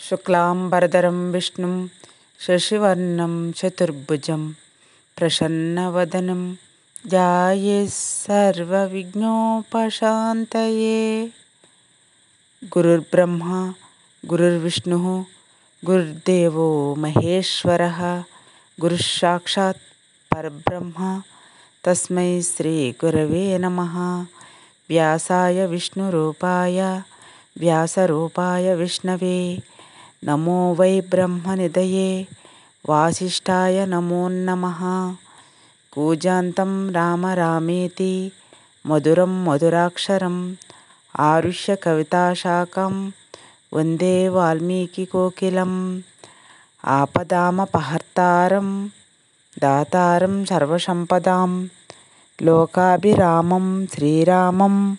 శుక్లాంబరధరం విష్ణుం శశివర్ణం చతుర్భుజం ప్రసన్నవదనం ధ్యాయేత్ సర్వవిఘ్నోపశాంతయే. గురుర్బ్రహ్మ గురుర్విష్ణుః గురుర్దేవో మహేశ్వరః గురుస్సాక్షాత్ పరబ్రహ్మ తస్మై శ్రీ గురవే నమః. వ్యాసాయ విష్ణురూపాయ వ్యాసరూపాయ విష్ణవే నమో వై బ్రహ్మనిధయే వాసిష్ఠాయ నమో నమః. కూజాంతం రామ రామేతి మధురం మధురాక్షరం ఆరుష్య కవితాశాఖం వందే వాల్మీకికోకిలం. ఆపదామపహర్తారం దాతారం సర్వసంపదాం లోకాభిరామం శ్రీరామం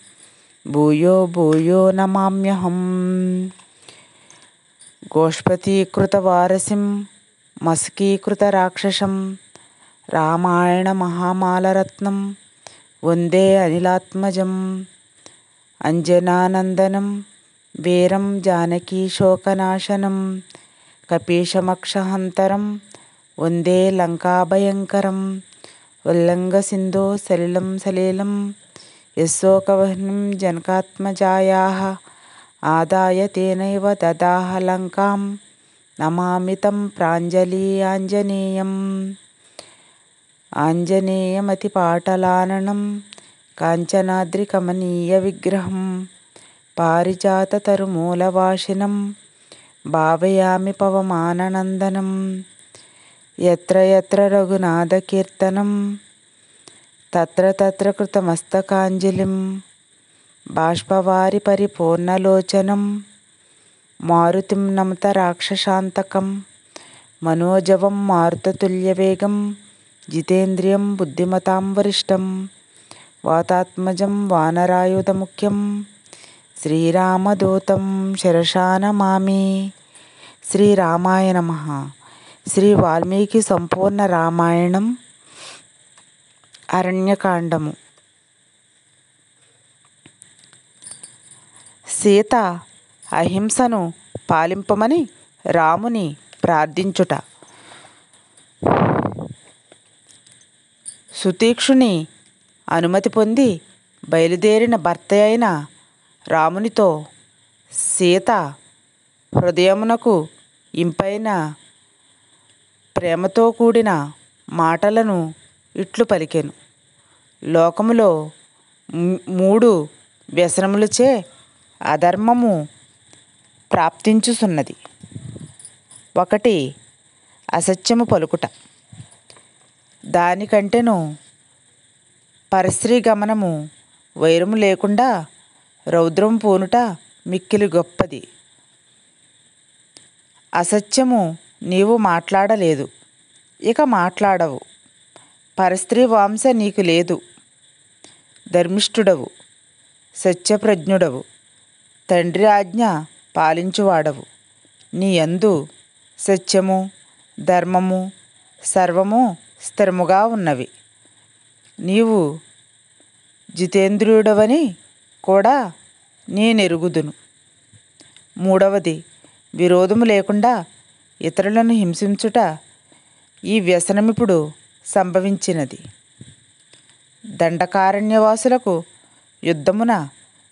భూయో భూయో నమామ్యహం. గోష్పదీకృతవారసిం మస్కీకృతరాక్షసం రామాయణ మహామాలరత్నం వందే అనిలాత్మజం. అంజనానందనం వీరం జానకీశోకనాశనం కపీశమక్షహంతరం వందే లంకాభయంకరం. ఉల్లంఘసింధో సలిలం సలీలం యశోకవహ్నిం జనకాత్మజాయాః ఆదాయ తేనైవ దదాహ లంకాం నమామి తం ప్రాంజలి ఆంజనేయం. ఆంజనేయమతిపాటలాననం కాంచనాద్రికమనీయ విగ్రహం పారిజాతతరుమూలవాసినం భావయామి పవమాననందనం. యత్ర యత్ర రఘునాథకీర్తనం తత్ర తత్ర కృతమస్తకాంజలిం బాష్పవారి పరిపూర్ణలోచనం మారుతిం నమత రాక్షసాంతకం మనోజవం మారుతతుల్యవేగం జితేంద్రియం బుద్ధిమతాం వరిష్టం వాతాత్మజం వానరాయుధముఖ్యం శ్రీరామదూతం శిరసా నమామి. శ్రీరామాయ నమః. శ్రీ వాల్మీకి సంపూర్ణ రామాయణం అరణ్యకాండము. సీత అహింసను పాలింపమని రాముని ప్రార్థించుట. సుతీక్షుని అనుమతి పొంది బయలుదేరిన భర్త అయిన రామునితో సీత హృదయమునకు ఇంపైన ప్రేమతో కూడిన మాటలను ఇట్లు పలికెను. లోకములో మూడు వ్యసనములచే అధర్మము ప్రాప్తించుచున్నది. ఒకటి అసత్యము పలుకుట, దానికంటేను పరస్త్రీ గమనము వైరము లేకుండా రౌద్రము పూనుట మిక్కిలి గొప్పది. అసత్యము నీవు మాట్లాడలేదు, ఇక మాట్లాడవు. పరస్త్రీ వాంస నీకు లేదు. ధర్మిష్ఠుడవు, సత్యప్రజ్ఞుడవు, తండ్రి ఆజ్ఞ పాలించువాడవు. నీ యందు సత్యము ధర్మము సర్వము స్థిరముగా ఉన్నవి. నీవు జితేంద్రియుడవని కూడా నేనెరుగుదును. మూడవది విరోధము లేకుండా ఇతరులను హింసించుట. ఈ వ్యసనమిప్పుడు సంభవించినది. దండకారణ్యవాసులకు యుద్ధమున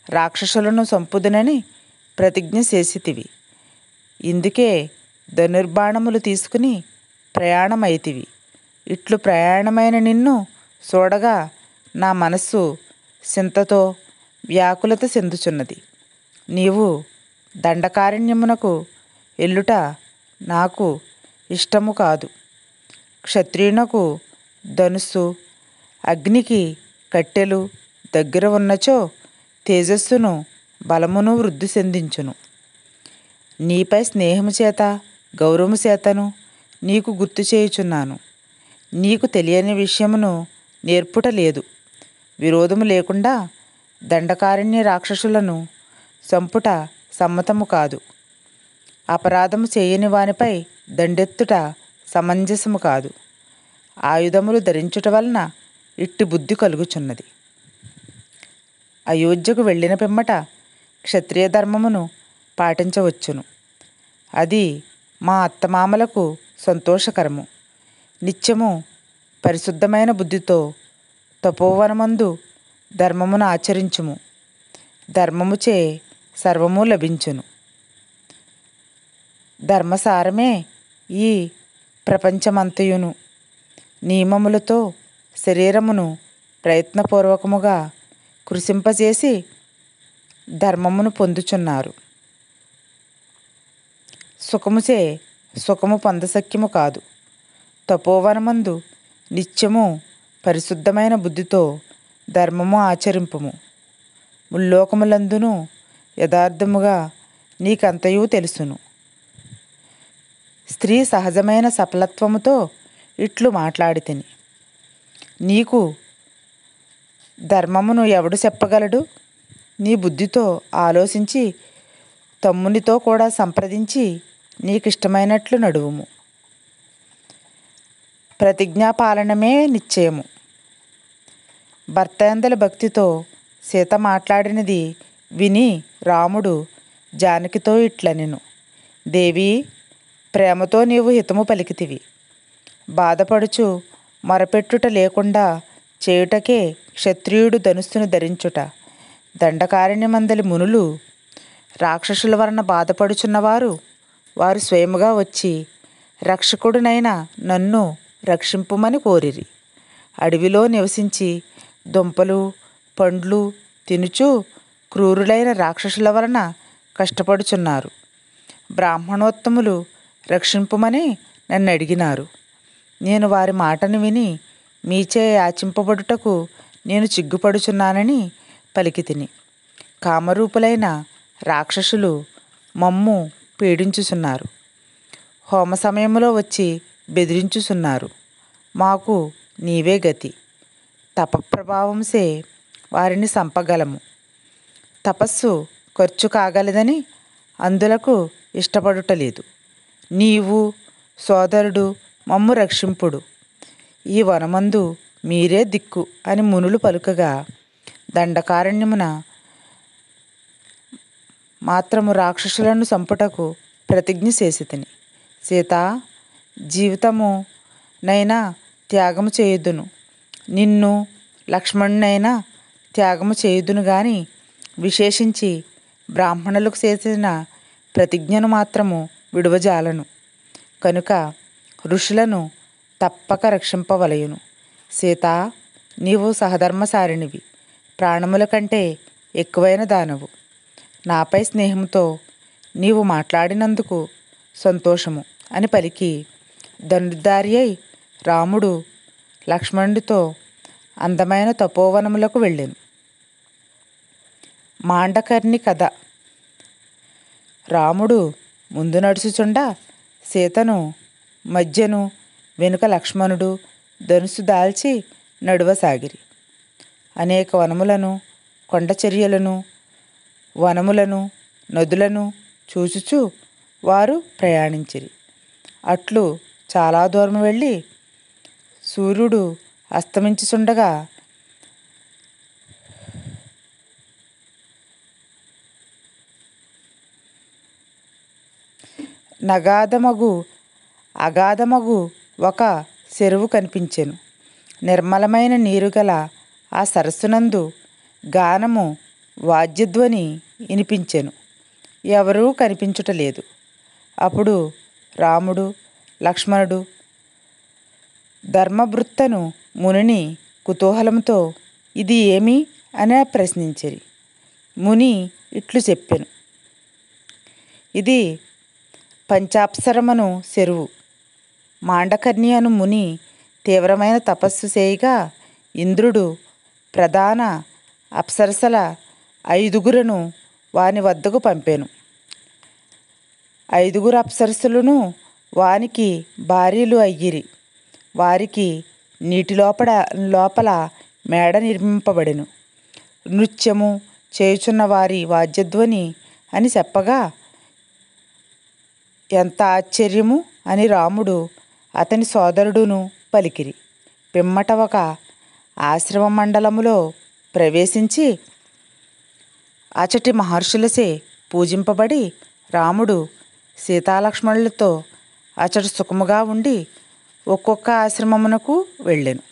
రాక్షసులను సంపుదునని ప్రతిజ్ఞ చేసితివి. ఇందుకే ధనుర్బాణములు తీసుకుని ప్రయాణమైతివి. ఇట్లు ప్రయాణమైన నిన్ను చూడగా నా మనస్సు చింతతో వ్యాకులత చెందుచున్నది. నీవు దండకారణ్యమునకు ఎల్లుట నాకు ఇష్టము కాదు. క్షత్రియునకు ధనుస్సు, అగ్నికి కట్టెలు దగ్గర ఉన్నచో తేజస్సును బలమును వృద్ధి చెందించును. నీపై స్నేహము చేత గౌరవము చేతను నీకు గుర్తు చేయుచున్నాను. నీకు తెలియని విషయమును నేర్పుట లేదు. విరోధము లేకుండా దండకారణ్య రాక్షసులను సంపుట సమ్మతము కాదు. అపరాధము చేయని వానిపై దండెత్తుట సమంజసము కాదు. ఆయుధములు ధరించుట వలన ఇట్టి బుద్ధి కలుగుచున్నది. అయోధ్యకు వెళ్ళిన పిమ్మట క్షత్రియ ధర్మమును పాటించవచ్చును. అది మా అత్తమామలకు సంతోషకరము. నిత్యము పరిశుద్ధమైన బుద్ధితో తపోవనమందు ధర్మమును ఆచరించుము. ధర్మముచే సర్వము లభించును. ధర్మసారమే ఈ ప్రపంచమంతయును. నియమములతో శరీరమును ప్రయత్నపూర్వకముగా కృషింపజేసి ధర్మమును పొందుచున్నారు. సుఖముచే సుఖము పొందశక్యము కాదు. తపోవనమందు నిత్యము పరిశుద్ధమైన బుద్ధితో ధర్మము ఆచరింపుము. ముల్లోకములందును యథార్థముగా నీకంతయు తెలుసును. స్త్రీ సహజమైన సఫలత్వముతో ఇట్లు మాట్లాడితిని. నీకు ధర్మమును ఎవడు చెప్పగలడు? నీ బుద్ధితో ఆలోచించి తమ్మునితో కూడా సంప్రదించి నీకిష్టమైనట్లు నడువుము. ప్రతిజ్ఞాపాలనమే నిశ్చయము. భర్త యందలి భక్తితో సీత మాట్లాడినది విని రాముడు జానకితో ఇట్లనెను. దేవి, ప్రేమతో నీవు హితము పలికితివి. బాధపడుచు మొరపెట్టుట లేకుండా చేయుటకే క్షత్రియుడు ధనుస్సును ధరించుట. దండకారణ్యమందలి మునులు రాక్షసుల వలన బాధపడుచున్నవారు వారు స్వయముగా వచ్చి రక్షకుడునైన నన్ను రక్షింపుమని కోరిరి. అడవిలో నివసించి దుంపలు పండ్లు తినుచు క్రూరులైన రాక్షసుల వలన కష్టపడుచున్నారు. బ్రాహ్మణోత్తములు రక్షింపుమని నన్ను అడిగినారు. నేను వారి మాటను విని మీచే యాచింపబడుటకు నేను సిగ్గుపడుచున్నానని పలికితిని. కామరూపులైన రాక్షసులు మమ్ము పీడించుచున్నారు. హోమ సమయంలో వచ్చి బెదిరించుచున్నారు. మాకు నీవే గతి. తపప్రభావంసే వారిని సంపగలము. తపస్సు ఖర్చు కాగలదని అందులకు ఇష్టపడుటలేదు. నీవు సోదరుడు మమ్ము రక్షింపుడు. ఈ వనమందు మీరే దిక్కు అని మునులు పలుకగా దండకారణ్యమున మాత్రము రాక్షసులను చంపుటకు ప్రతిజ్ఞ చేసితిని. సీత, జీవితము నైనా త్యాగము చేయుదును. నిన్ను లక్ష్మణునైనా త్యాగము చేయుదును గాని విశేషించి బ్రాహ్మణులకు చేసిన ప్రతిజ్ఞను మాత్రము విడువజాలను. కనుక ఋషులను తప్పక రక్షింపవలయును. సీత, నీవు సహధర్మసారిణివి. ప్రాణముల కంటే ఎక్కువైన దానవు. నాపై స్నేహంతో నీవు మాట్లాడినందుకు సంతోషము అని పలికి ధనుర్ధారి అయి రాముడు లక్ష్మణుడితో అందమైన తపోవనములకు వెళ్ళెను. మాండకర్ణి కథ. రాముడు ముందు నడుచుచుండా సీతను మధ్యను వెనుక లక్ష్మణుడు ధనుసు దాల్చి నడువసాగిరి. అనేక వనములను కొండచర్యలను వనములను నదులను చూచుచూ వారు ప్రయాణించిరి. అట్లు చాలా దూరం వెళ్ళి సూర్యుడు అస్తమించుచుండగా అగాధమగు ఒక చెరువు కనిపించెను. నిర్మలమైన నీరు గల ఆ సరస్సునందు గానము వాద్యధ్వని వినిపించెను. ఎవరూ కనిపించుటలేదు. అప్పుడు రాముడు లక్ష్మణుడు ధర్మభృత్తను మునిని కుతూహలంతో ఇది ఏమి అని ప్రశ్నించిరి. ముని ఇట్లు చెప్పెను. ఇది పంచాప్సరమను చెరువు. మాండకర్ణి అను ముని తీవ్రమైన తపస్సు చేయగా ఇంద్రుడు ప్రధాన అప్సరసల 5గురును వాని వద్దకు పంపెను. 5గురు అప్సరసులను వానికి భార్యలు అయ్యిరి. వారికి నీటి లోపల మేడ నిర్మింపబడెను. నృత్యము చేయుచున్న వారి వాద్యధ్వని అని చెప్పగా ఎంత ఆశ్చర్యము అని రాముడు అతని సోదరుడును పలికిరి. పిమ్మట ఒక ఆశ్రమ మండలములో ప్రవేశించి అచటి మహర్షులచే పూజింపబడి రాముడు సీతాలక్ష్మణులతో అచట సుఖముగా ఉండి ఒక్కొక్క ఆశ్రమమునకు వెళ్ళెను.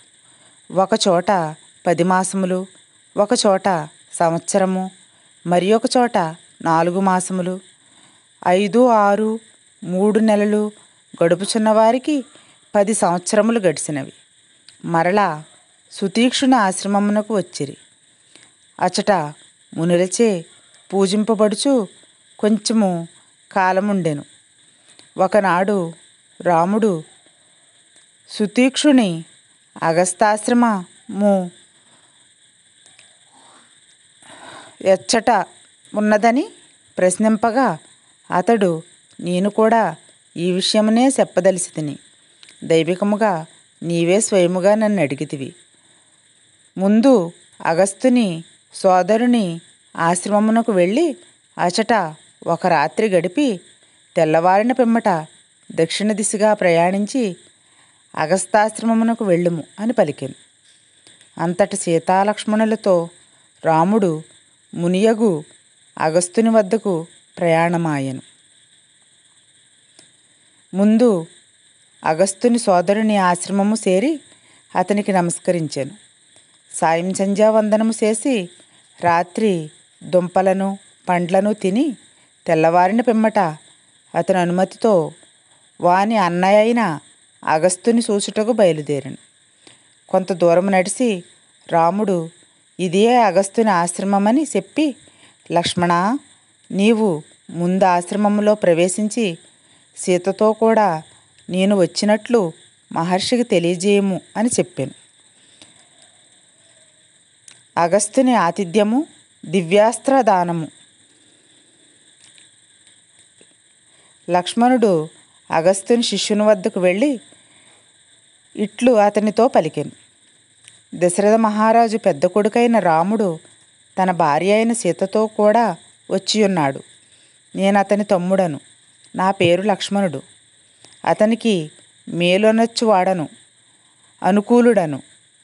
ఒకచోట 10 మాసములు, ఒకచోట సంవత్సరము, మరి ఒక చోట 4 మాసములు, 5, 6, 3 నెలలు గడుపుచున్న వారికి 10 సంవత్సరములు గడిచినవి. మరలా సుతీక్షుని ఆశ్రమమునకు వచ్చిరి. అచట మునులచే పూజింపబడుచు కొంచెము కాలముండెను. ఒకనాడు రాముడు సుతీక్షుని అగస్తాశ్రమము ఎచ్చట ఉన్నదని ప్రశ్నింపగా అతడు, నేను కూడా ఈ విషయమునే చెప్పదలిసితిని. దైవికముగా నీవే స్వయముగా నన్ను అడిగితివి. ముందు అగస్తుని సోదరుని ఆశ్రమమునకు వెళ్ళి అచట ఒక రాత్రి గడిపి తెల్లవారిన పిమ్మట దక్షిణ దిశగా ప్రయాణించి అగస్తాశ్రమమునకు వెళ్ళుము అని పలికెను. అంతటి సీతాలక్ష్మణులతో రాముడు మునియగు అగస్తుని వద్దకు ప్రయాణమాయెను. ముందు అగస్తుని సోదరుని ఆశ్రమము చేరి అతనికి నమస్కరించాను. సాయం సంధ్యావందనము చేసి రాత్రి దుంపలను పండ్లను తిని తెల్లవారిన పిమ్మట అతని అనుమతితో వాని అన్నయ్య అయిన అగస్తుని చూచుటకు బయలుదేరాను. కొంత దూరం నడిచి రాముడు ఇదే అగస్తుని ఆశ్రమమని చెప్పి, లక్ష్మణ, నీవు ముందు ఆశ్రమంలో ప్రవేశించి సీతతో కూడా నేను వచ్చినట్లు మహర్షికి తెలియజేయము అని చెప్పాను. అగస్తుని ఆతిథ్యము, దివ్యాస్త్ర దానము. లక్ష్మణుడు అగస్తుని శిష్యుని వద్దకు వెళ్ళి ఇట్లు అతనితో పలికెను. దశరథ మహారాజు పెద్ద కొడుకైన రాముడు తన భార్య అయిన సీతతో కూడా వచ్చియున్నాడు. నేను అతని తమ్ముడను. నా పేరు లక్ష్మణుడు. అతనికి మేలొనొచ్చువాడను, అనుకూలుడను.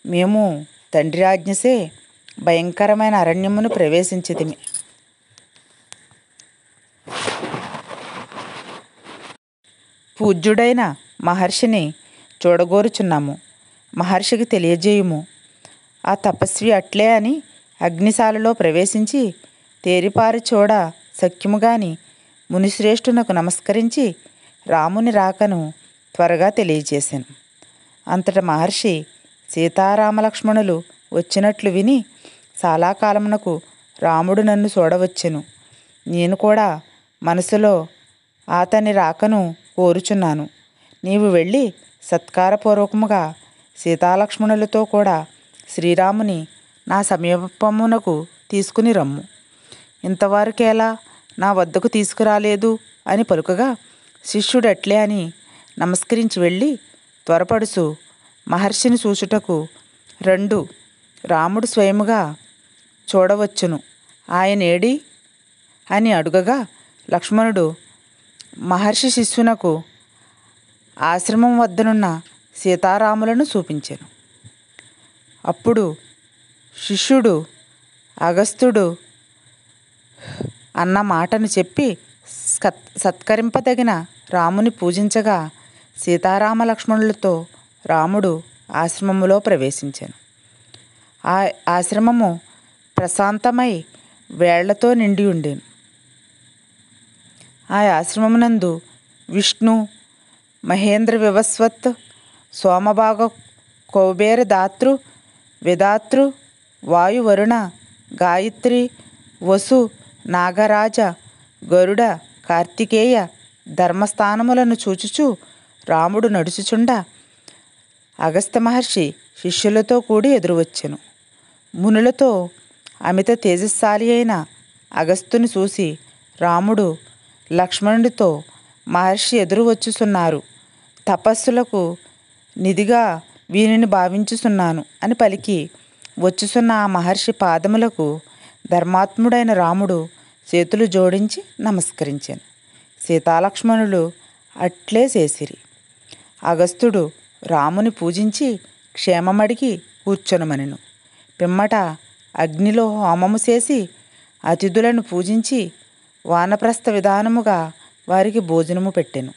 మేము తండ్రి ఆజ్ఞసే భయంకరమైన అరణ్యమును ప్రవేశించితిమి. పూజ్యుడైన మహర్షిని చూడగోరుచున్నాము. మహర్షికి తెలియజేయుము. ఆ తపస్వి అట్లే అని అగ్నిశాలలో ప్రవేశించి తేరిపారి చూడ సఖ్యముగాని మునిశ్రేష్ఠునకు నమస్కరించి రాముని రాకను త్వరగా తెలియజేశాను. అంతట మహర్షి సీతారామలక్ష్మణులు వచ్చినట్లు విని చాలా కాలమునకు రాముడు నన్ను చూడవచ్చెను. నేను కూడా మనసులో అతని రాకను కోరుచున్నాను. నీవు వెళ్ళి సత్కారపూర్వకముగా సీతాలక్ష్మణులతో కూడా శ్రీరాముని నా సమీపమునకు తీసుకుని రమ్ము. ఇంతవరకేలా నా వద్దకు తీసుకురాలేదు అని పలుకగా శిష్యుడు అట్లే అని నమస్కరించి వెళ్ళి త్వరపడుచు మహర్షిని చూచుటకు రెండు, రాముడు స్వయముగా చూడవచ్చును, ఆయనేడి అని అడుగగా లక్ష్మణుడు మహర్షి శిష్యునకు ఆశ్రమం వద్దనున్న సీతారాములను చూపించెను. అప్పుడు శిష్యుడు అగస్త్యుడు అన్న మాటను చెప్పి సత్కరింపదగిన రాముని పూజించగా సీతారామ లక్ష్మణులతో రాముడు ఆశ్రమములో ప్రవేశించాను. ఆ ఆశ్రమము ప్రశాంతమై వేళ్లతో నిండి ఉండేను. ఆ ఆశ్రమమునందు విష్ణు, మహేంద్ర వివస్వత్, సోమభాగ, కౌబేర దాతృ, విధాతృ, వాయువరుణ, గాయత్రి, వసు, నాగరాజ, గరుడ, కార్తికేయ ధర్మస్థానములను చూచుచు రాముడు నడుచుచుండ అగస్త్య మహర్షి శిష్యులతో కూడి ఎదురువచ్చెను. మునులతో అమిత తేజస్శాలి అయిన అగస్త్యుని చూసి రాముడు లక్ష్మణుడితో, మహర్షి ఎదురు వచ్చుచున్నారు, తపస్సులకు నిధిగా వీనిని భావించుచున్నాను అని పలికి వచ్చుచున్న ఆ మహర్షి పాదములకు ధర్మాత్ముడైన రాముడు చేతులు జోడించి నమస్కరించాను. సీతాలక్ష్మణులు అట్లే చేసిరి. అగస్త్యుడు రాముని పూజించి క్షేమమడిగి కూర్చొనమనెను. పిమ్మట అగ్నిలో హోమము చేసి అతిథులను పూజించి వానప్రస్థ విధానముగా వారికి భోజనము పెట్టెను.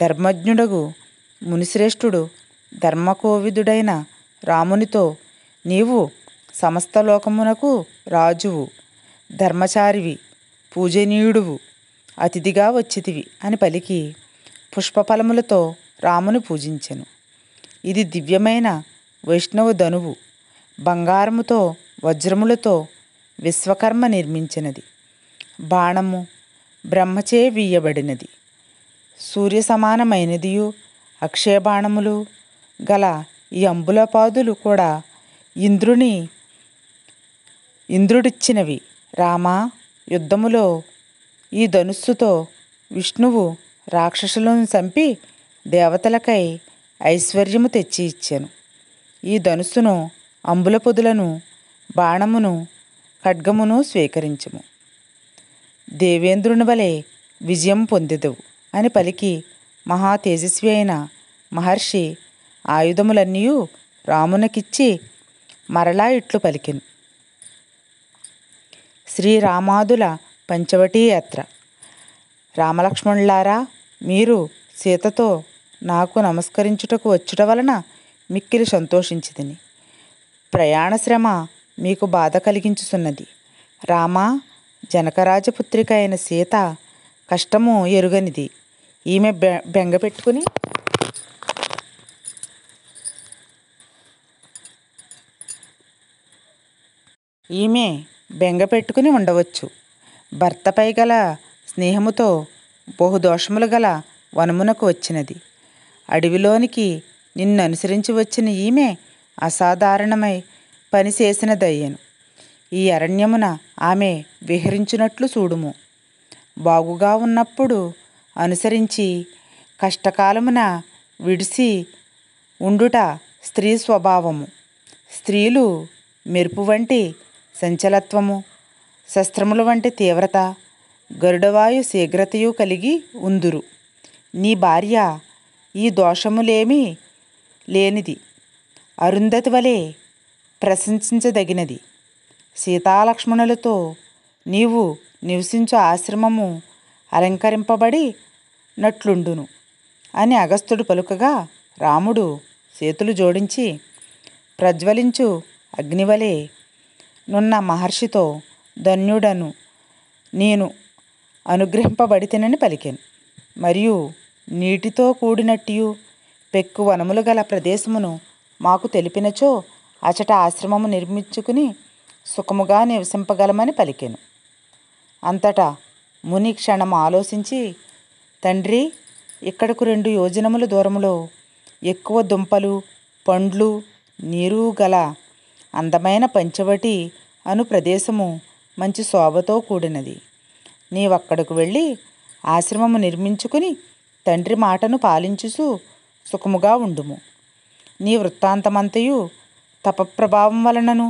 ధర్మజ్ఞుడగు మునిశ్రేష్ఠుడు ధర్మకోవిదుడైన రామునితో, నీవు సమస్త లోకమునకు రాజువు, ధర్మచారివి, పూజనీయుడువు, అతిథిగా వచ్చితివి అని పలికి పుష్పఫలములతో రాముని పూజించెను. ఇది దివ్యమైన వైష్ణవ ధనువు, బంగారముతో వజ్రములతో విశ్వకర్మ నిర్మించినది. బాణము బ్రహ్మచే వీయబడినది. సూర్య సమానమైనదియు అక్షయబాణములు గల ఈ అంబులపాదులు కూడా ఇంద్రుడిచ్చినవి. రామా, యుద్ధములో ఈ ధనుస్సుతో విష్ణువు రాక్షసులను చంపి దేవతలకై ఐశ్వర్యము తెచ్చి ఇచ్చెను. ఈ ధనుస్సును, అంబుల పొదులను, బాణమును, ఖడ్గమును స్వీకరించుము. దేవేంద్రుని వలె విజయం పొందెదవు అని పలికి మహా తేజస్వి అయిన మహర్షి ఆయుధములన్నీ రామునకిచ్చి మరలా ఇట్లు పలికెను. శ్రీరామాదుల పంచవటీ యాత్ర. రామలక్ష్మణులారా, మీరు సీతతో నాకు నమస్కరించుటకు వచ్చుట వలన మిక్కిలి సంతోషించితిని. ప్రయాణ శ్రమ మీకు బాధ కలిగించుచున్నది. రామా, జనకరాజపుత్రిక అయిన సీత కష్టము ఎరుగనిది. ఈమె బెంగ పెట్టుకుని ఉండవచ్చు. భర్తపై గల స్నేహముతో బహుదోషములు గల వనమునకు వచ్చినది. అడవిలోనికి నిన్ను అనుసరించి వచ్చిన ఈమె అసాధారణమై పనిచేసినదయ్యను. ఈ అరణ్యమున ఆమె విహరించున్నట్లు చూడుము. బాగుగా ఉన్నప్పుడు అనుసరించి కష్టకాలమున విడిసి ఉండుట స్త్రీ స్వభావము. స్త్రీలు మెరుపు వంటి సంచలత్వము, శస్త్రముల వంటి తీవ్రత, గరుడవాయు శీఘ్రతయు కలిగి ఉందురు. నీ భార్య ఈ దోషములేమీ లేనిది, అరుంధతి వలె ప్రశంసించదగినది. సీతాలక్ష్మణులతో నీవు నివసించు ఆశ్రమము అలంకరింపబడి నట్లుండును అని అగస్త్యుడు పలుకగా, రాముడు చేతులు జోడించి ప్రజ్వలించు అగ్నివలే నున్న మహర్షితో, ధన్యుడను నేను అనుగ్రహింపబడితేనని పలికెను. మరియు నీటితో కూడినట్టియు పెక్కు వనములు గల ప్రదేశమును మాకు తెలిపినచో అచట ఆశ్రమము నిర్మించుకుని సుఖముగా నివసింపగలమని పలికెను. అంతటా ముని క్షణము ఆలోచించి, తండ్రి, ఇక్కడకు 2 యోజనముల దూరములో ఎక్కువ దుంపలు, పండ్లు, నీరు గల అందమైన పంచవటి అను ప్రదేశము మంచి శోభతో కూడినది. నీవక్కడకు వెళ్ళి ఆశ్రమము నిర్మించుకుని తండ్రి మాటను పాలించుచు సుఖముగా ఉండుము. నీ వృత్తాంతమంతయు తపప్రభావం వలనను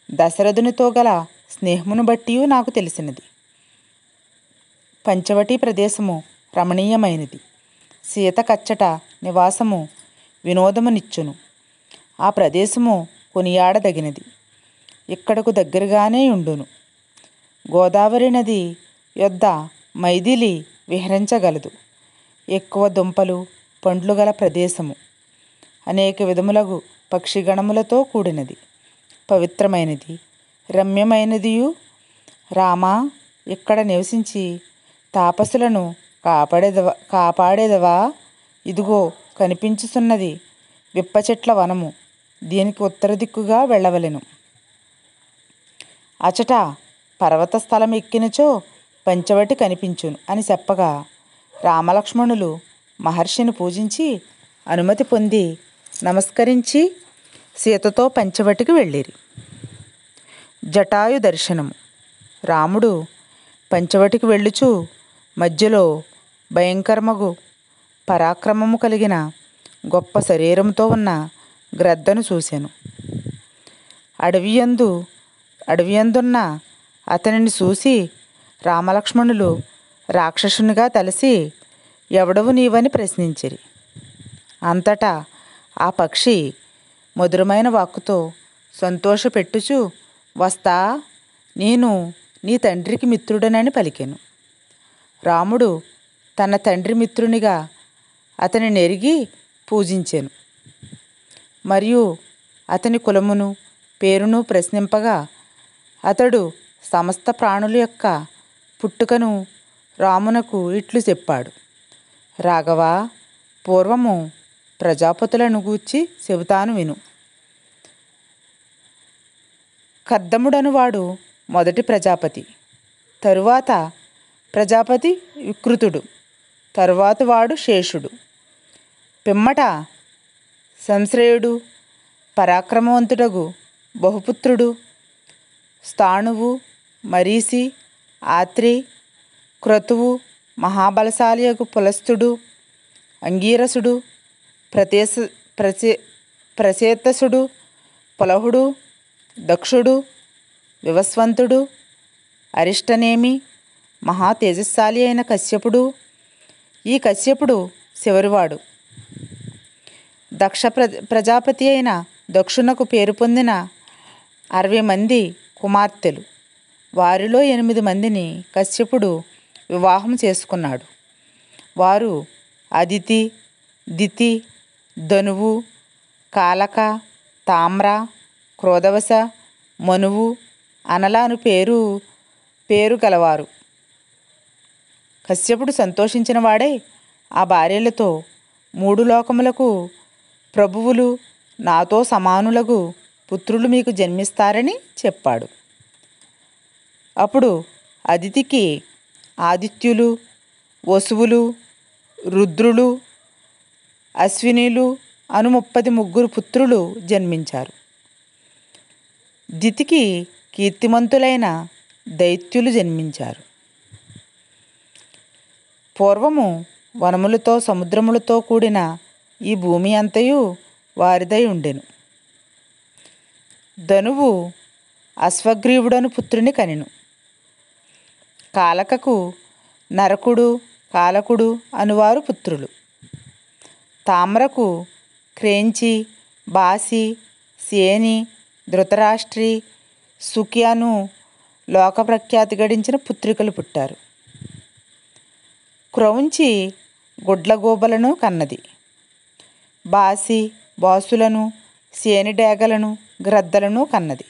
దశరథునితో గల స్నేహమును బట్టి నాకు తెలిసినది. పంచవటి ప్రదేశము రమణీయమైనది. సీత కచ్చట నివాసము వినోదమునిచ్చును. ఆ ప్రదేశము కొనియాడదగినది. ఇక్కడకు దగ్గరగానే ఉండును. గోదావరి నది యొద్ద మైథిలి విహరించగలదు. ఎక్కువ దుంపలు, పండ్లు గల ప్రదేశము. అనేక విధములగు పక్షిగణములతో కూడినది. పవిత్రమైనది, రమ్యమైనదియు. రామా, ఇక్కడ నివసించి తాపసులను కాపాడేదవా? ఇదిగో కనిపించుచున్నది విప్పచెట్ల వనము. దీనికి ఉత్తర దిక్కుగా వెళ్ళవలెను. అచట పర్వత స్థలం ఎక్కినచో పంచవటి కనిపించును అని చెప్పగా, రామలక్ష్మణులు మహర్షిని పూజించి అనుమతి పొంది నమస్కరించి సీతతో పంచవటికి వెళ్ళిరి. జటాయు దర్శనము. రాముడు పంచవటికి వెళ్ళుచు మధ్యలో భయంకరమగు పరాక్రమము కలిగిన గొప్ప శరీరంతో ఉన్న గ్రద్దను చూశాను. అడవియందున్న అతనిని చూసి రామలక్ష్మణులు రాక్షసునిగా తలసి, ఎవడవు నీవని ప్రశ్నించిరి. అంతటా ఆ పక్షి మధురమైన వాక్కుతో సంతోషపెట్టుచు, వస్తా, నేను నీ తండ్రికి మిత్రుడనని పలికెను. రాముడు తన తండ్రి మిత్రునిగా అతని నెరిగి పూజించెను. మరియు అతని కులమును పేరును ప్రశ్నింపగా అతడు సమస్త ప్రాణుల యొక్క పుట్టుకను రామునకు ఇట్లు చెప్పాడు. రాఘవా, పూర్వము ప్రజాపతులను గూర్చి చెబుతాను విను. కర్దముడనువాడు మొదటి ప్రజాపతి, తరువాత ప్రజాపతి వికృతుడు, తరువాత వాడు శేషుడు, పిమ్మట సంశ్రయుడు, పరాక్రమవంతుడగు బహుపుత్రుడు, స్థాణువు, మరీసి, ఆత్రి, క్రతువు, మహాబలశాలియగు పులస్తుడు, అంగీరసుడు, ప్రసేతసుడు, పులహుడు, దక్షుడు, వివస్వంతుడు, అరిష్టనేమి, మహా తేజస్శాలి అయిన కశ్యపుడు. ఈ కశ్యపుడు చివరివాడు. ప్రజాపతి అయిన దక్షునకు పేరు పొందిన 60 మంది కుమార్తెలు. వారిలో 8 మందిని కశ్యపుడు వివాహం చేసుకున్నాడు. వారు అదితి, దితి, ధనువు, కాలక, తామ్ర, క్రోధవశ, మనువు, అనల అను పేరు గలవారు. కశ్యపుడు సంతోషించిన వాడై ఆ భార్యలతో 3 లోకములకు ప్రభువులు నాతో సమానులగు పుత్రులు మీకు జన్మిస్తారని చెప్పాడు. అప్పుడు అదితికి ఆదిత్యులు, వసువులు, రుద్రులు, అశ్వినులు అను 33 పుత్రులు జన్మించారు. దితికి కీర్తిమంతులైన దైత్యులు జన్మించారు. పూర్వము వనములతో సముద్రములతో కూడిన ఈ భూమి అంతయు వారిదై ఉండెను. ధనువు అశ్వగ్రీవుడను పుత్రుని కనెను. కాలకకు నరకుడు, కాలకుడు అనువారు పుత్రులు. తామ్రకు క్రేంచి, బాసి, సేని, ధృతరాష్ట్రి, సుకి అను లోకప్రఖ్యాతి గడించిన పుత్రికలు పుట్టారు. క్రౌంచి గుడ్లగూబలను కన్నది. బాసి బాసులను, సేని డేగలను, గ్రద్దలను కన్నది.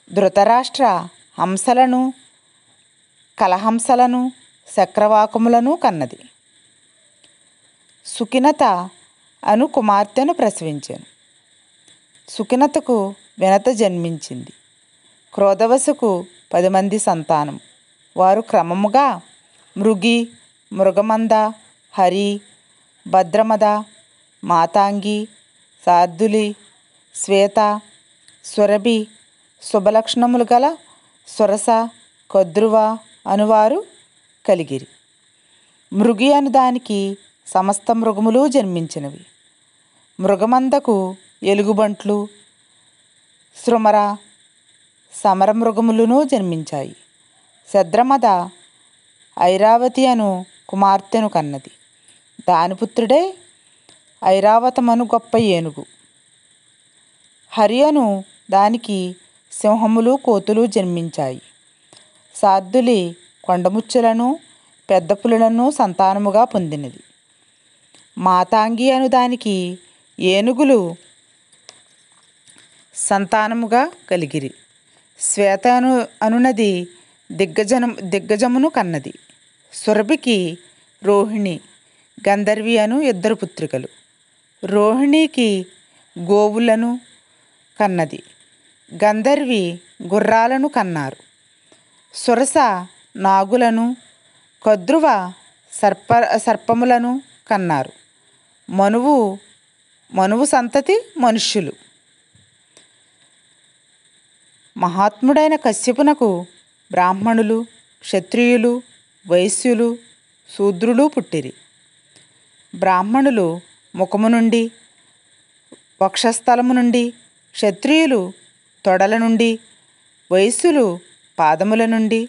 ధృతరాష్ట్ర హంసలను, కలహంసలను, చక్రవాకములను కన్నది. సుకినత అను కుమార్తెను ప్రసవించాను. సుకినతకు వినత జన్మించింది. క్రోధవశకు 10 మంది సంతానం. వారు క్రమముగా మృగి, మృగమంద, హరి, భద్రమద, మాతాంగి, శార్దులి, శ్వేత, సురభి, శుభలక్షణములు గల సురస, కద్రువ అనువారు కలిగిరి. మృగి అను దానికి సమస్త మృగములు జన్మించినవి. మృగమందకు ఎలుగుబంట్లు, శృమర, సమర మృగములను జన్మించాయి. శద్రమద ఐరావతి అను కుమార్తెను కన్నది. దాని పుత్రుడే ఐరావతమను గొప్ప ఏనుగు. హరి అను దానికి సింహములు, కోతులు జన్మించాయి. శార్దులి కొండముచ్చులను, పెద్ద పులులను సంతానముగా పొందినది. మాతాంగి అను దానికి ఏనుగులు సంతానముగా కలిగిరి. శ్వేత అనునది దిగ్గజమును కన్నది. సురభికి రోహిణి, గంధర్వి అను 2 పుత్రికలు. రోహిణికి గోవులను కన్నది. గంధర్వి గుర్రాలను కన్నారు. సురస నాగులను, కద్రువ సర్పములను కన్నారు. మనువు సంతతి మనుష్యులు. మహాత్ముడైన కశ్యపునకు బ్రాహ్మణులు, క్షత్రియులు, వైశ్యులు, శూద్రులు పుట్టిరి. బ్రాహ్మణులు ముఖము నుండి, వక్షస్థలము నుండి, క్షత్రియులు తొడల నుండి, వైశ్యులు పాదముల నుండి,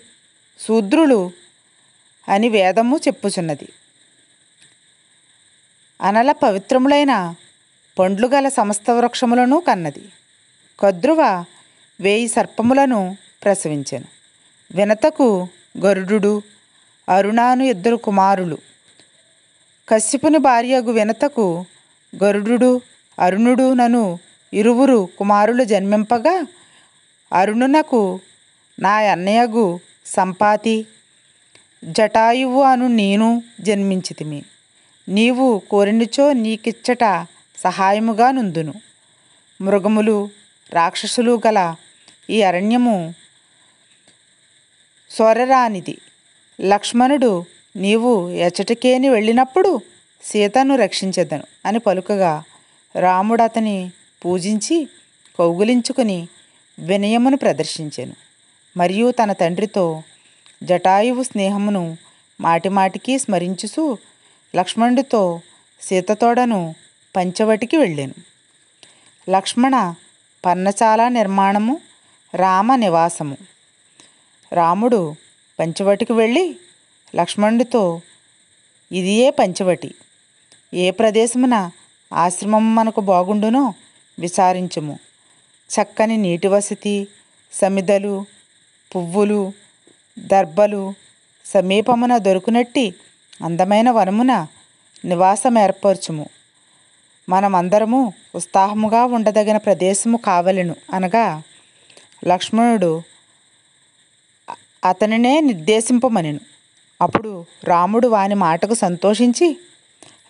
శూద్రులు అని వేదము చెప్పుచున్నది. అనల పవిత్రములైన పండ్లు గల సమస్త వృక్షములను కన్నది. కద్రువ 1000 సర్పములను ప్రసవించెను. వినతకు గరుడు, అరుణ అను 2 కుమారులు. కశ్యపుని భార్యగు వినతకు గరుడు అరుణుడు నను ఇరువురు కుమారులు జన్మింపగా అరుణునకు నా అన్నయ్యగు సంపాతి జటాయువు అను నేను జన్మించితిమి. నీవు కోరినచో నీకిచ్చట సహాయముగా నుందును. మృగములు రాక్షసులు గల ఈ అరణ్యము సొరరానిది. లక్ష్మణుడు నీవు ఎచ్చటికేని వెళ్ళినప్పుడు సీతను రక్షించెదను అని పలుకగా రాముడు అతని పూజించి కౌగిలించుకుని వినయమును ప్రదర్శించెను. మరియు తన తండ్రితో జటాయువు స్నేహమును మాటిమాటికి స్మరించుచు లక్ష్మణుడితో సీతతోడను పంచవటికి వెళ్ళాను. లక్ష్మణ పర్ణశాల నిర్మాణము, రామ నివాసము. రాముడు పంచవటికి వెళ్ళి లక్ష్మణుడితో ఇదియే పంచవటి. ఏ ప్రదేశమున ఆశ్రమం మనకు బాగుండునో విచారించుము. చక్కని నీటి వసతి, సమిదలు, పువ్వులు, దర్భలు సమీపమున దొరుకునట్టి అందమైన వనమున నివాసం ఏర్పరచుము. మనమందరము ఉత్సాహముగా ఉండదగిన ప్రదేశము కావలెను అనగా లక్ష్మణుడు అతనినే నిర్దేశింపమనెను. అప్పుడు రాముడు వాని మాటకు సంతోషించి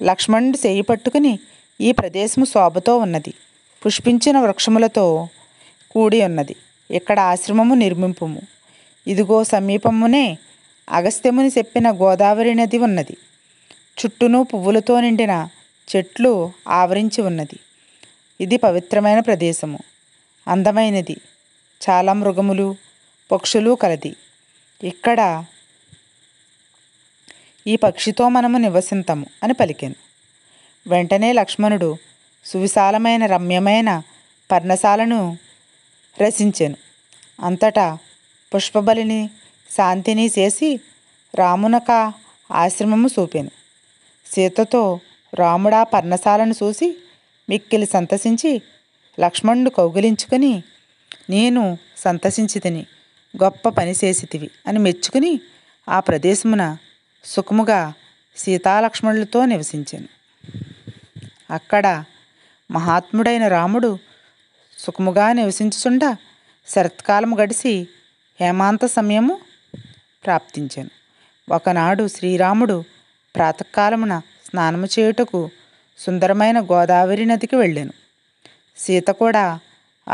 లక్ష్మణుడు చేయి పట్టుకుని ఈ ప్రదేశము శోభతో ఉన్నది, పుష్పించిన వృక్షములతో కూడి ఉన్నది. ఇక్కడ ఆశ్రమము నిర్మింపుము. ఇదిగో సమీపమునే అగస్త్యముని చెప్పిన గోదావరి నది ఉన్నది. చుట్టూను పువ్వులతో నిండిన చెట్లు ఆవరించి ఉన్నది. ఇది పవిత్రమైన ప్రదేశము, అందమైనది, చాలా మృగములు పక్షులు కలది. ఇక్కడ ఈ పక్షితో మనము నివసింతము అని పలికెను. వెంటనే లక్ష్మణుడు సువిశాలమైన రమ్యమైన పర్ణశాలను రచించెను. అంతటా పుష్పబలిని శాంతిని చేసి రామునక ఆశ్రమము చూపెను. సీతతో రాముడా పర్ణశాలను చూసి మిక్కిలి సంతసించి లక్ష్మణుడు కౌగిలించుకుని నేను సంతసించితిని, గొప్ప పని చేసితివి అని మెచ్చుకుని ఆ ప్రదేశమున సుఖముగా సీతాలక్ష్మణులతో నివసించెను. అక్కడ మహాత్ముడైన రాముడు సుఖముగా నివసించుచుండ శరత్కాలము గడిచి హేమాంత సమయము ప్రాప్తించెను. ఒకనాడు శ్రీరాముడు ప్రాతకాలమున స్నానము చేయుటకు సుందరమైన గోదావరి నదికి వెళ్ళాను. సీత కూడా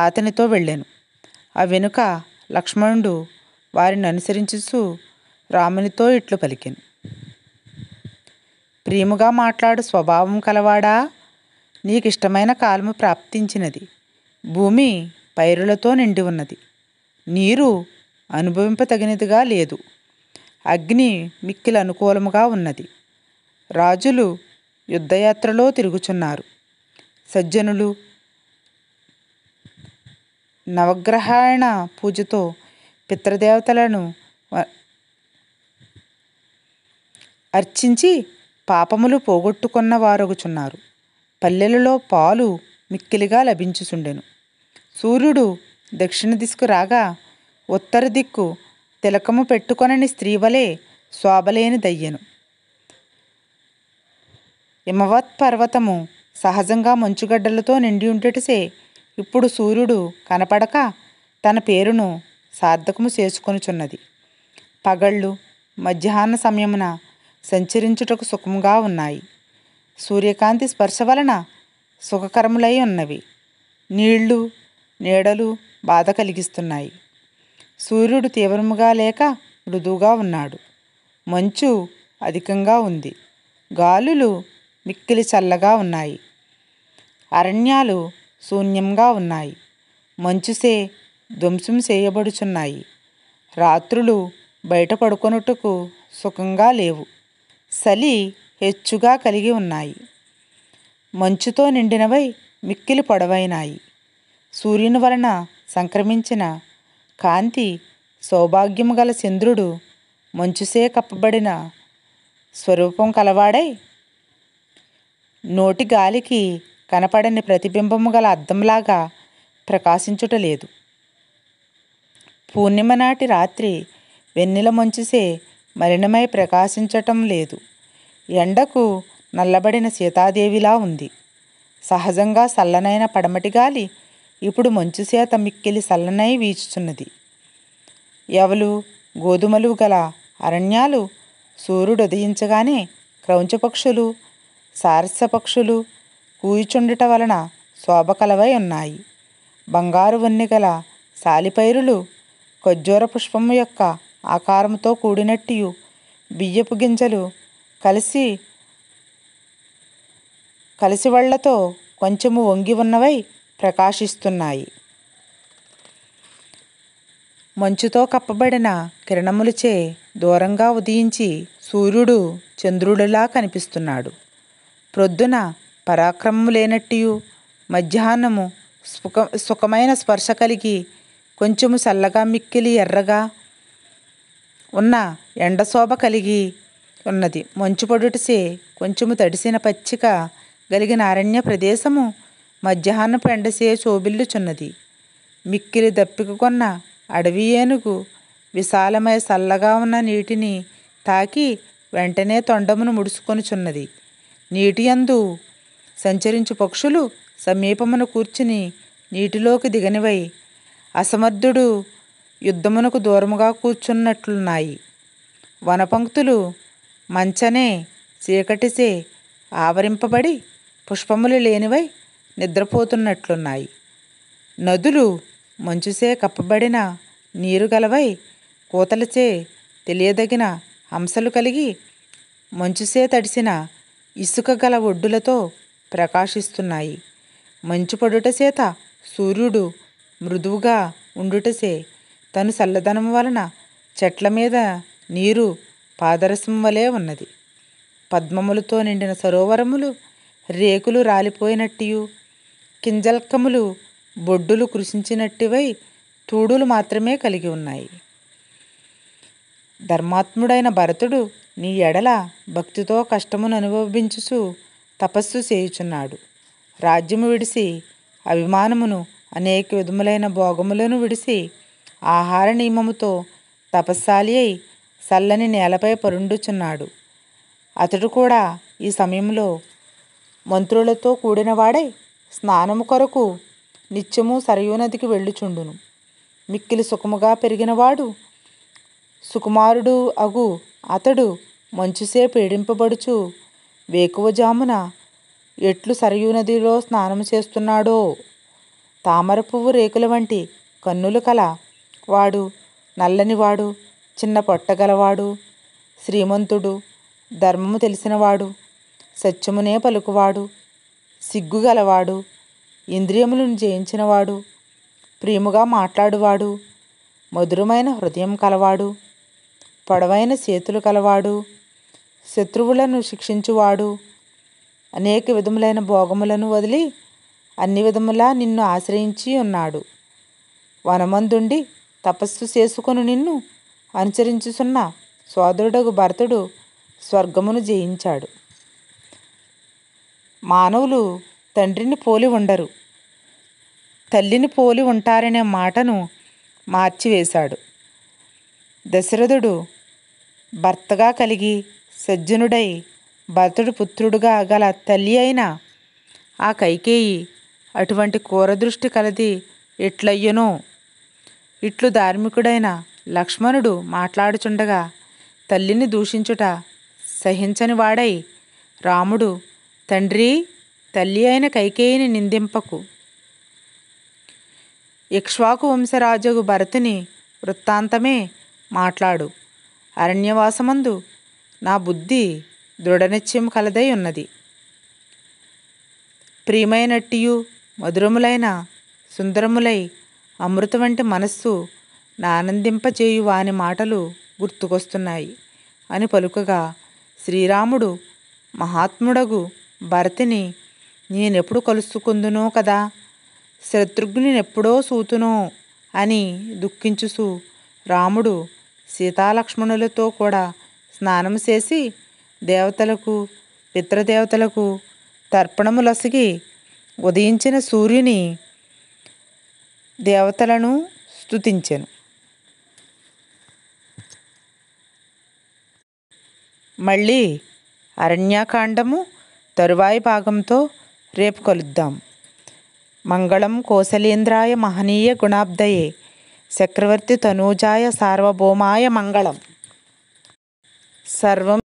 అతనితో వెళ్ళాను. ఆ వెనుక లక్ష్మణుడు వారిని అనుసరించుచు రామునితో ఇట్లు పలికెను. ప్రియముగా మాట్లాడు స్వభావం కలవాడా, నీకిష్టమైన కాలము ప్రాప్తించినది. భూమి పైరులతో నిండి ఉన్నది. నీరు అనుభవింపతగినదిగా లేదు. అగ్ని మిక్కిలి అనుకూలముగా ఉన్నది. రాజులు యుద్ధయాత్రలో తిరుగుచున్నారు. సజ్జనులు నవగ్రహాయణ పూజతో పితృదేవతలను అర్చించి పాపములు పోగొట్టుకున్న వారొగుచున్నారు. పల్లెలలో పాలు మిక్కిలిగా లభించుచుండెను. సూర్యుడు దక్షిణ దిశకు రాగా ఉత్తర దిక్కు తిలకము పెట్టుకొనని స్త్రీ వలె శోభలేని దయ్యను. హిమవత్ పర్వతము సహజంగా మంచుగడ్డలతో నిండి ఉంటెటసే ఇప్పుడు సూర్యుడు కనపడక తన పేరును సార్థకము చేసుకొనుచున్నది. పగళ్ళు మధ్యాహ్న సమయమున సంచరించుటకు సుఖముగా ఉన్నాయి. సూర్యకాంతి స్పర్శ వలన సుఖకరములై ఉన్నవి. నీళ్లు నీడలు బాధ కలిగిస్తున్నాయి. సూర్యుడు తీవ్రముగా లేక మృదువుగా ఉన్నాడు. మంచు అధికంగా ఉంది. గాలులు మిక్కిలి చల్లగా ఉన్నాయి. అరణ్యాలు శూన్యంగా ఉన్నాయి. మంచుసే ధ్వంసం చేయబడుచున్నాయి. రాత్రులు బయట పడుకొనుటకు సుఖంగా లేవు. చలి హెచ్చుగా కలిగి ఉన్నాయి. మంచుతో నిండినవై మిక్కిలి పొడవైనాయి. సూర్యుని వలన సంక్రమించిన కాంతి సౌభాగ్యము గల చంద్రుడు మంచుసే కప్పబడిన స్వరూపం కలవాడై నోటి గాలికి కనపడని ప్రతిబింబము గల అద్దంలాగా ప్రకాశించుట లేదు. పూర్ణిమ నాటి రాత్రి వెన్నెల మంచుసే మలినమై ప్రకాశించటం లేదు. ఎండకు నల్లబడిన సీతాదేవిలా ఉంది. సహజంగా చల్లనైన పడమటి గాలి ఇప్పుడు మంచుసేత మిక్కిలి చల్లనై వీచుచున్నది. యవలు గోధుమలు గల అరణ్యాలు సూర్యుడు ఉదయించగానే క్రౌంచపక్షులు సారస్య పక్షులు కూయుచుండుట వలన శోభకలవై ఉన్నాయి. బంగారు వన్నె గల సాలిపైరులు ఖర్జూర పుష్పము యొక్క ఆకారముతో కూడినట్టియు బియ్యపు గింజలు కలిసివళ్లతో కొంచెము వంగి ఉన్నవై ప్రకాశిస్తున్నాయి. మంచుతో కప్పబడిన కిరణములచే దూరంగా ఉదయించి సూర్యుడు చంద్రుడిలా కనిపిస్తున్నాడు. ప్రొద్దున పరాక్రమము లేనట్టియు మధ్యాహ్నము సుఖమైన స్పర్శ కలిగి కొంచెము చల్లగా మిక్కిలి ఎర్రగా ఉన్న ఎండశోభ కలిగి ఉన్నది. మంచు పడుటసే కొంచెము తడిసిన పచ్చిక గలిగిన అరణ్య ప్రదేశము మధ్యాహ్నపు ఎండసే శోభిల్లుచున్నది. మిక్కిలి దప్పిక కొన్న అడవి ఏనుగు విశాలమై చల్లగా ఉన్న నీటిని తాకి వెంటనే తొండమును ముడుచుకొనుచున్నది. నీటి యందు సంచరించు పక్షులు సమీపమున కూర్చుని నీటిలోకి దిగనివై అసమర్థుడు యుద్ధమునకు దూరముగా కూర్చున్నట్లున్నాయి. వనపంక్తులు మంచనే చీకటిసే ఆవరింపబడి పుష్పములు లేనివై నిద్రపోతున్నట్లున్నాయి. నదులు మంచుసే కప్పబడిన నీరు గలవై కూతలచే తెలియదగిన హంసలు కలిగి మంచుసే తడిసిన ఇసుక గల ఒడ్డులతో ప్రకాశిస్తున్నాయి. మంచు పడుట చేత సూర్యుడు మృదువుగా ఉండుటచే తను చల్లదనము వలన చెట్ల మీద నీరు పాదరసం వలె ఉన్నది. పద్మములతో నిండిన సరోవరములు రేకులు రాలిపోయినట్టియు కింజల్కములు బొడ్డులు కృషించినట్టివై తూడులు మాత్రమే కలిగి ఉన్నాయి. ధర్మాత్ముడైన భరతుడు నీ ఎడల భక్తితో కష్టమును అనుభవించుచు తపస్సు చేయుచున్నాడు. రాజ్యము విడిసి అభిమానమును అనేక విధములైన భోగములను విడిసి ఆహార నియమముతో తపస్శాలి అయి చల్లని నేలపై పరుండుచున్నాడు. అతడు కూడా ఈ సమయంలో మంత్రులతో కూడినవాడై స్నానము కొరకు నిత్యము సరయూ నదికి వెళ్ళుచుండును. మిక్కిలి సుఖముగా పెరిగినవాడు సుకుమారుడు అగు అతడు మంచుసే పీడింపబడుచు వేకువజామున ఎట్లు సరయూ నదిలో స్నానము చేస్తున్నాడో. తామర పువ్వు రేకుల వంటి కన్నులు కల వాడు నల్లనివాడు చిన్న పొట్టగలవాడు శ్రీమంతుడు ధర్మము తెలిసినవాడు సత్యమునే పలుకువాడు సిగ్గుగలవాడు ఇంద్రియములను జయించినవాడు ప్రియముగా మాట్లాడువాడు మధురమైన హృదయం కలవాడు పొడవైన చేతులు కలవాడు శత్రువులను శిక్షించువాడు అనేక విధములైన భోగములను వదిలి అన్ని విధములా నిన్ను ఆశ్రయించి ఉన్నాడు. వనమందుండి తపస్సు చేసుకొని నిన్ను అనుసరించుచున్న సోదరుడగు భరతుడు స్వర్గమును జయించాడు. మానవులు తండ్రిని పోలి ఉండరు, తల్లిని పోలి ఉంటారనే మాటను మార్చివేశాడు. దశరథుడు భర్తగా కలిగి సజ్జనుడై భరతుడు పుత్రుడుగా గల తల్లి అయిన ఆ కైకేయి అటువంటి క్రూరదృష్టి కలది ఎట్లయ్యనో. ఇట్లు ధార్మికుడైన లక్ష్మణుడు మాట్లాడుచుండగా తల్లిని దూషించుట సహించని వాడై రాముడు తండ్రి తల్లి అయిన కైకేయిని నిందింపకు. ఇక్ష్వాకు వంశరాజగు భరతుని వృత్తాంతమే మాట్లాడు. అరణ్యవాసమందు నా బుద్ధి దృఢనిశ్చయం కలదై ఉన్నది. ప్రియమైనట్టియు మధురములైన సుందరములై అమృత వంటి మనస్సు నానందింపచేయు వాని మాటలు గుర్తుకొస్తున్నాయి అని పలుకగా శ్రీరాముడు మహాత్ముడగు భరతుని నేనెప్పుడు కలుసుకుందునో కదా, శత్రుఘ్నునెప్పుడో సూతునో అని దుఃఖించుచు రాముడు సీతాలక్ష్మణులతో కూడా స్నానం చేసి దేవతలకు పితృదేవతలకు తర్పణములొసగి ఉదయించిన సూర్యుని దేవతలను స్తుతించెను. మళ్ళీ అరణ్యకాండము తరువాయి భాగంతో రేపు కలుద్దాం. మంగళం కోసలేంద్రాయ మహనీయ గుణాబ్దయే చక్రవర్తి తనూజాయ సార్వభౌమాయ మంగళం. సర్వం